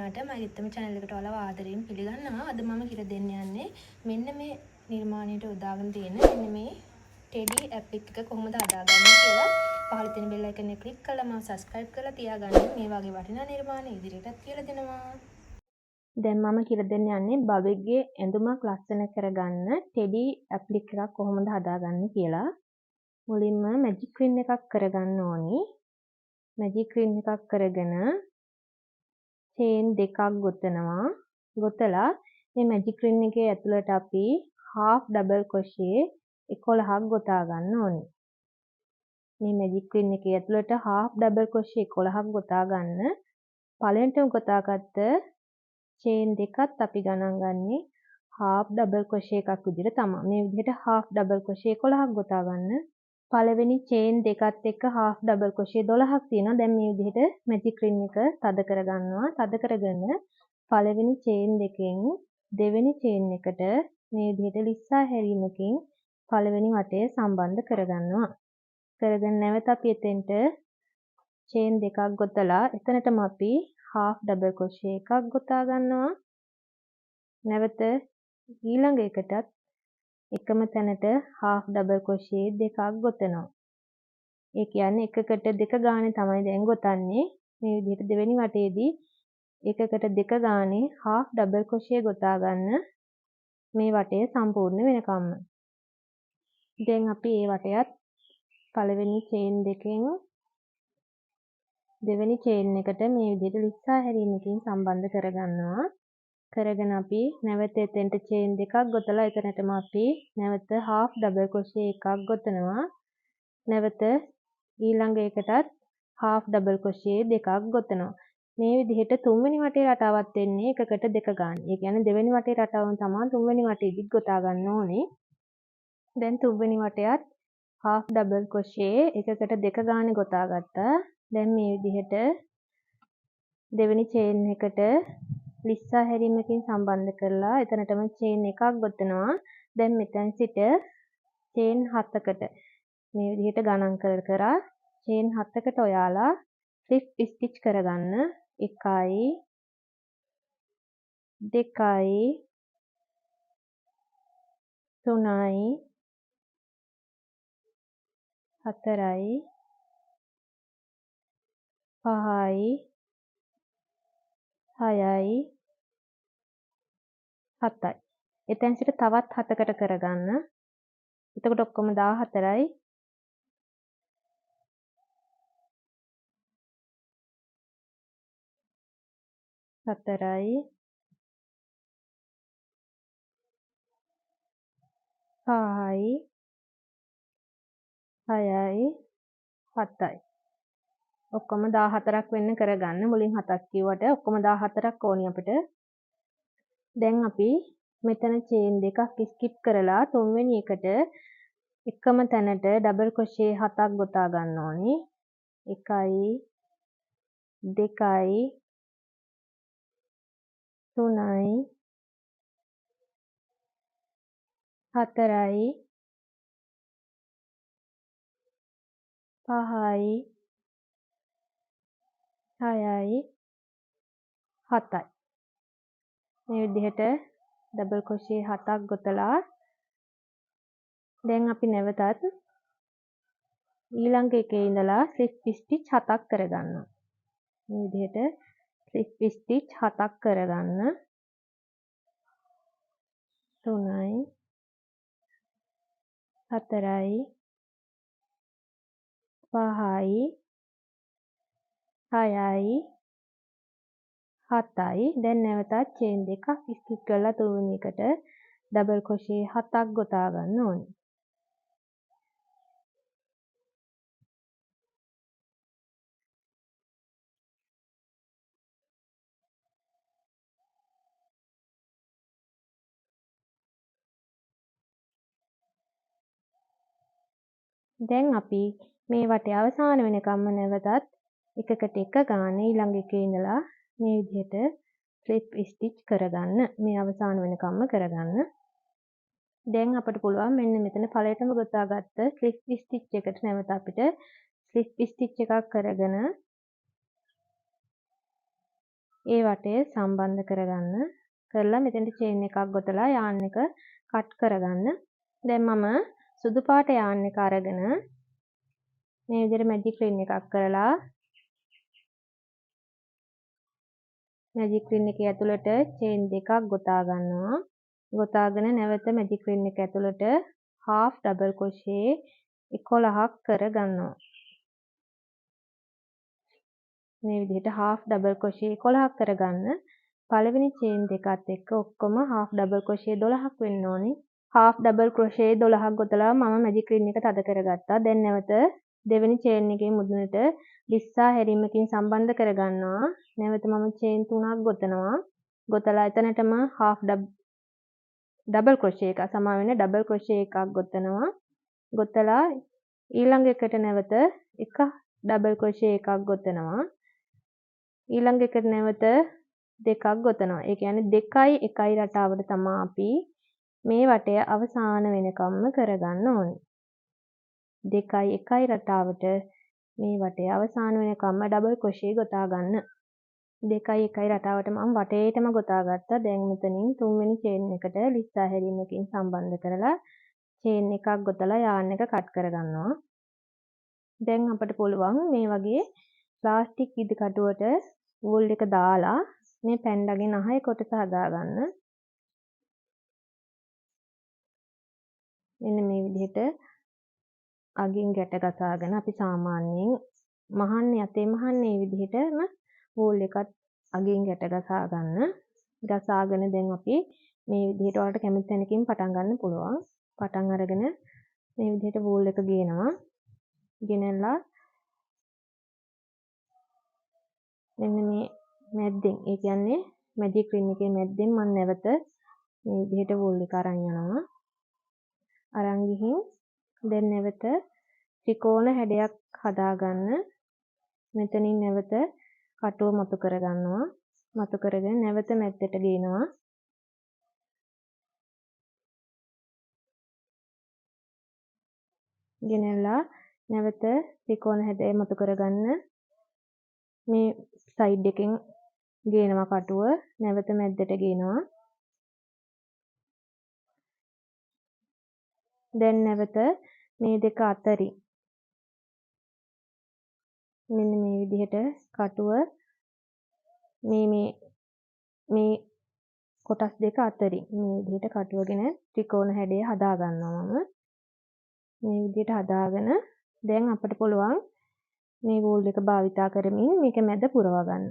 දෙනාට මගේත්තම channel එකට ඔයාලව ආදරයෙන් පිළිගන්නවා. අද මම කියලා දෙන්න යන්නේ මෙන්න මේ නිර්මාණයට උදාගෙන තියෙන මෙන්න මේ Teddy app එක කොහොමද හදාගන්නේ කියලා. පහළ තියෙන bell icon එක click කරලා මම subscribe කරලා තියාගන්න. මේ වගේ වටිනා නිර්මාණ ඉදිරියටත් කියලා දෙනවා. දැන් මම කියලා දෙන්න යන්නේ බබෙක්ගේ ඇඳුමක් ලස්සන කරගන්න Teddy app එකක් කොහොමද හදාගන්නේ කියලා. මුලින්ම magic queen එකක් කරගන්න ඕනි. magic queen එකක් කරගෙන chain දෙකක් ගොතනවා. ගොතලා මේ magic ring එකේ ඇතුළට අපි half double crochet 11ක් ගොතා ගන්න ඕනේ. මේ magic ring එකේ ඇතුළට half double crochet 11ක් ගොතා ගන්න. පළවෙනිටම ගොතාගත්ත chain දෙකත් අපි ගණන් ගන්නේ half double crochet එකක් විදිහට තමයි. මේ විදිහට half double crochet 11ක් ගොතා ගන්න. පළවෙනි chain දෙකත් එක්ක half double crochet 12ක් තියෙනවා. දැන් මේ විදිහට magic ring එක තද කරගන්නවා. තද කරගෙන පළවෙනි chain දෙකෙන් දෙවෙනි chain එකට මේ විදිහට ලිස්සා හැරීමකින් පළවෙනි වටය සම්බන්ධ කරගන්නවා. කරගෙන නැවත අපි එතෙන්ට chain දෙකක් ගොතලා එතනටම අපි half double crochet එකක් ගොතා ගන්නවා. නැවත ඊළඟ එකටත් එකම තැනට half double crochet දෙකක් ගොතනවා. ඒ කියන්නේ එකකට දෙක ගානේ තමයි දැන් ගොතන්නේ. මේ විදිහට දෙවෙනි වටේදී එකකට දෙක ගානේ half double crochet ගොතා ගන්න මේ වටය සම්පූර්ණ වෙනකම්ම. දැන් අපි මේ වටයත් පළවෙනි chain දෙකෙන් දෙවෙනි chain එකට මේ විදිහට ලිස්සා හැරීමකින් සම්බන්ධ කරගන්නවා. කරගෙන අපි නැවත එතෙන්ට chain දෙකක් ගොතලා එතනටම අපි නැවත half double crochet එකක් ගොතනවා. නැවත ඊළඟ එකටත් half double crochet දෙකක් ගොතනවා. මේ විදිහට තුන්වෙනි වටේ රටාවක් වෙන්නේ එකකට දෙක ගන්න. ඒ කියන්නේ දෙවෙනි වටේ රටාවම තමයි තුන්වෙනි වටේදිත් ගොතා ගන්න ඕනේ. දැන් තුන්වෙනි වටයත් half double crochet එකකට දෙක ගානේ ගොතා ගත්තා. දැන් මේ විදිහට දෙවෙනි chain එකට ලිස්සා හැරීමකින් සම්බන්ධ කරලා එතනටම chain එකක් ගොතනවා. දැන් මෙතන සිට chain 7කට මේ විදිහට ගණන් කර chain 7කට ඔයාලා slip stitch කරගන්න. 1යි 2යි 3යි 4යි 5යි 6යි 7යි. එතෙන් සිට තවත් 7කට කරගන්න. එතකොට ඔක්කොම 14යි. 4යි 5යි 6යි 7යි. ඔක්කොම 14ක් වෙන්න කරගන්න. මුලින් 7ක් කිව්වට ඔක්කොම 14ක් ඕනි අපිට. දැන් අපි මෙතන chain දෙකක් skip කරලා තුන්වෙනි එකට එකම තැනට double crochet 7ක් ගොතා ගන්න ඕනි. 1යි 2යි 3යි 4යි 5යි 6යි 7යි. මේ විදිහට double crochet 7ක් ගොතලා දැන් අපි නැවතත් ඊළඟ එකේ ඉඳලා slip stitch 7ක් කරගන්නවා. මේ විදිහට slip stitch 7ක් කරගන්න. 3යි 4යි 5යි 6යි 7යි. දැන් නැවතත් chain දෙකක් skip කරලා තුන්වෙනි එකට double crochet 7ක් ගොතා ගන්න ඕනේ. දැන් අපි මේ වටේ අවසාන වෙනකම්ම නැවතත් එකකට එක ගානේ ඊළඟ එකේ ඉඳලා මේ විදිහට slip stitch කරගන්න. මේ අවසාන වෙනකම්ම කරගන්න. දැන් අපිට පුළුවන් මෙන්න මෙතන පළවෙනිටම ගොතාගත්ත slip stitch එකට නැවත අපිට slip stitch එකක් කරගෙන ඒ වටේ සම්බන්ධ කරගන්න. කරලා මෙතෙන්ට චේන් එකක් ගොතලා යාන් එක කට් කරගන්න. දැන් මම සුදු පාට යාන් එක අරගෙන මේ විදිහට මැජික් රින් එකක් කරලා මැජික් රින් එකේ ඇතුළට චේන් දෙකක් ගොතා ගන්නවා. ගොතාගෙන නැවත මැජික් රින් එක ඇතුළට half double crochet 11ක් කර ගන්නවා. මේ විදිහට half double crochet 11ක් කරගන්න. පළවෙනි චේන් දෙකත් එක්ක ඔක්කොම half double crochet 12ක් වෙන්න ඕනේ. half double crochet 12ක් ගොතලා මම මැජික් රින් එක තද කරගත්තා. දැන් නැවත දෙවෙනි චේන් එකේ මුදුනට ලිස්සා හැරීමකින් සම්බන්ධ කරගන්නවා. නැවත මම චේන් 3ක් ගොතනවා. ගොතලා එතනටම half double crochet එකක් සමා වෙන double crochet එකක් ගොතනවා. ගොතලා ඊළඟ එකට නැවත එක double crochet එකක් ගොතනවා. ඊළඟ එකට නැවත දෙකක් ගොතනවා. ඒ කියන්නේ 2යි 1යි රටාවට තමයි අපි මේ වටය අවසාන වෙනකම්ම කරගන්න ඕනේ. 2යි 1යි රටාවට මේ වටය අවසාන වෙනකම්ම ඩබල් ක්‍රොෂේ ගොතා ගන්න. 2යි 1යි රටාවට මම වටේටම ගොතා ගත්තා. දැන් මෙතනින් තුන්වෙනි චේන් එකට ලිස්සා හැරීමකින් සම්බන්ධ කරලා චේන් එකක් ගොතලා යාන් එක කට් කරගන්නවා. දැන් අපිට පුළුවන් මේ වගේ ප්ලාස්ටික් ඉදි කටුවට වූල් එක දාලා මේ පැන්ඩගේ නහය කොටස හදාගන්න. මෙන්න මේ විදිහට අගින් ගැට ගසාගෙන අපි සාමාන්‍යයෙන් මහන්නේ අතේ මහන්නේ මේ විදිහටම වූල් එකත් අගින් ගැට ගසා ගන්න. ගසාගෙන දැන් අපි මේ විදිහට ඔයාලට කැමති තැනකින් පටන් ගන්න පුළුවන්. පටන් අරගෙන මේ විදිහට වූල් එක ගේනවා. ගෙනල්ලා මෙන්න මේ මැද්දෙන් ඒ කියන්නේ මැජික් රින් එකේ මැද්දෙන් මම නැවත මේ විදිහට වූල් එක අරන් යනවා. අරන් ගිහින් දැන් නැවත ත්‍රිකෝණ හැඩයක් හදාගන්න. මෙතනින් නැවත කටුව මතු කරගන්නවා. මතු කරගෙන නැවත මැද්දට ගේනවා. ගෙනල්ලා නැවත ත්‍රිකෝණ හැඩය මතු කරගන්න. මේ සයිඩ් එකෙන් ගේනවා කටුව. නැවත මැද්දට ගේනවා. දැන් නැවත මේ දෙක අතරින් මෙන්න මේ විදිහට කටුව මේ කොටස් දෙක අතරින් මේ විදිහට කටුවගෙන ත්‍රිකෝණ හැඩය හදා ගන්නවා මම. මේ විදිහට හදාගෙන දැන් අපිට පුළුවන් මේ වූල් එක භාවිතා කරමින් මේක මැද පුරවා ගන්න.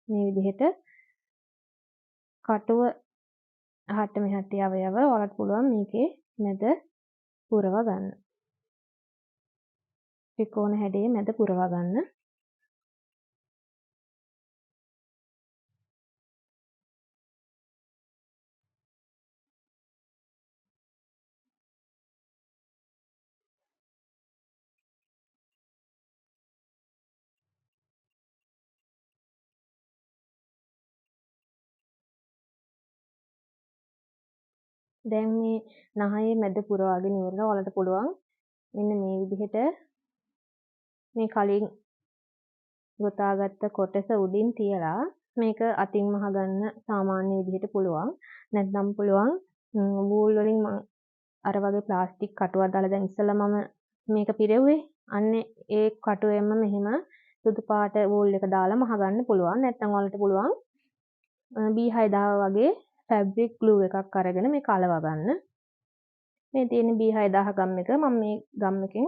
මේ විදිහට කටුව අහට මෙහාට යව ඔයාලට පුළුවන් මේකේ මැද පුරවා ගන්න. ත්‍රිකෝණ හැඩයේ මැද පුරවා ගන්න. දැන් මේ නහයේ මැද පුරවාගෙන ඉවරලා ඔයාලට පුළුවන් මෙන්න මේ විදිහට මේ කලින් ගොතාගත්ත කොටස උඩින් තියලා මේක අතින් මහගන්න සාමාන්‍ය විදිහට පුළුවන්. නැත්නම් පුළුවන් වූල් වලින් අර වගේ ප්ලාස්ටික් කටුවක් දාලා දැන් ඉස්සෙල්ලා මම මේක පිරෙව්වේ. අන්න ඒ කටුවෙන්ම මෙහෙම සුදු පාට වූල් එක දාලා මහගන්න පුළුවන්. නැත්නම් ඔයාලට පුළුවන් B6000 වගේ ෆැබ්‍රික් ග්ලූ එකක් අරගෙන මේක අලවා ගන්න. මේ තියෙන B6000 ගම් එක මම මේ ගම් එකෙන්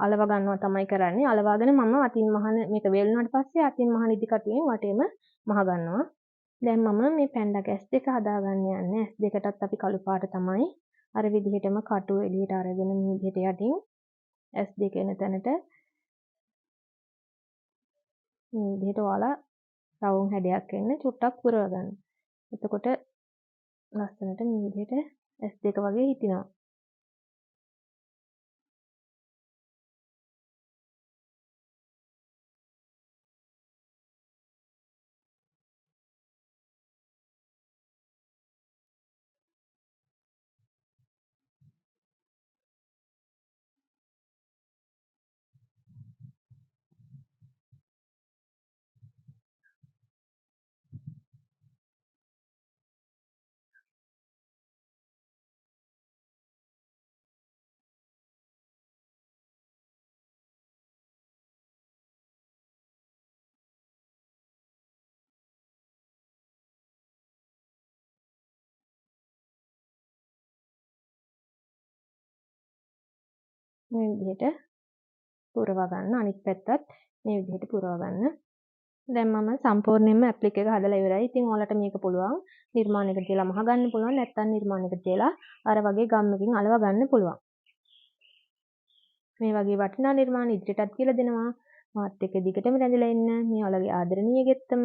අලව ගන්නවා තමයි කරන්නේ. අලවාගෙන මම අතින් මහන මේක වේලුණාට පස්සේ අතින් මහන ඉදි කටුවෙන් වටේම මහ ගන්නවා. දැන් මම මේ පැන්ඩගේ S2 හදාගන්න යන්නේ. S2කටත් අපි කළු පාට තමයි අර විදිහටම කටුව එළියට අරගෙන මේ විදිහට යටින් S2 එන තැනට මේ විදිහට ඔයාලා රවුම් හැඩයක් එන්න චුට්ටක් පුරව ගන්න. එතකොට ලස්සනට මේ විදිහට S2 වගේ හිටිනවා. මේ විදිහට පුරව ගන්න. අනිත් පැත්තත් මේ විදිහට පුරව ගන්න. දැන් මම සම්පූර්ණයෙන්ම ඇප්ලික් එක හදලා ඉවරයි. ඉතින් ඔයාලට මේක පුළුවන් නිර්මාණයකට තියලා මහ ගන්න පුළුවන්. නැත්නම් නිර්මාණයකට තියලා අර වගේ ගම්මකින් අලව ගන්න පුළුවන්. මේ වගේ වටිනා නිර්මාණ ඉදිරියටත් කියලා දෙනවා. මාත් එක්ක දිගටම රැඳිලා ඉන්න. මේ ඔයාලගේ ආදරණීය ගෙත්තම